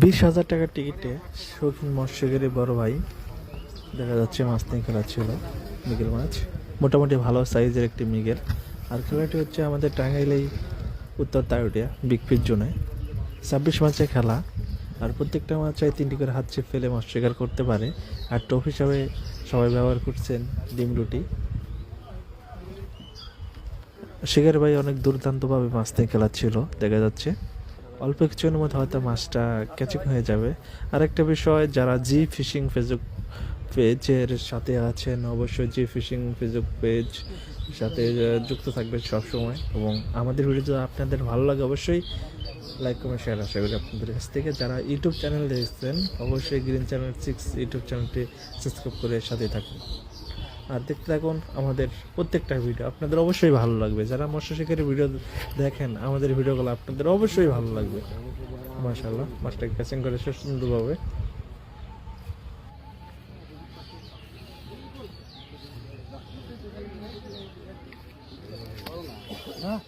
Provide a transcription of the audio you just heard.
20,000 টাকার টিকিটে শৌখিন মৎস্যকারী বড় ভাই দেখা যাচ্ছে মাছ নিয়ে খেলা ছিল। মৃগেল মাছ মোটামুটি ভালো সাইজের একটি মৃগেল। আর খেলাটি হচ্ছে আমাদের টাঙ্গাইলেই উত্তর তারুটিয়া বিগ ফিশ জোনে 26 মাছের খেলা। আর প্রত্যেকটা মাছ 3টি করে হাত চেপে ফেলে মাছ শিকার করতে পারে। আর টোপ হিসাবে সবাই ব্যবহার করছেন ডিম রুটি। শিকার ভাই অনেক দুর্দান্তভাবে মাছ নিয়ে খেলা ছিল দেখা যাচ্ছে। অল্প কিছুক্ষণের মধ্যে হয়তো মাছটা ক্যাচিং হয়ে যাবে। আরেকটা বিষয়, যারা জি ফিশিং ফেসবুক পেজের সাথে আছেন অবশ্যই জি ফিশিং ফেসবুক পেজ সাথে যুক্ত থাকবেন সবসময়। এবং আমাদের ভিডিও যদি আপনাদের ভালো লাগে অবশ্যই লাইক কমেন্ট শেয়ার আশা করি আপনাদের কাছ থেকে। যারা ইউটিউব চ্যানেল দেখছেন অবশ্যই গ্রিন চ্যানেল 6 ইউটিউব চ্যানেলটি সাবস্ক্রাইব করে সাথে থাকুন আর দেখতে থাকুন আমাদের প্রত্যেকটা ভিডিও। আপনাদের অবশ্যই ভালো লাগবে। যারা মৎস্য শিকারের ভিডিও দেখেন আমাদের ভিডিওগুলো আপনাদের অবশ্যই ভালো লাগবে। মাশাআল্লাহ মাছটা ক্যাচিং করে সে সুন্দরভাবে। হ্যাঁ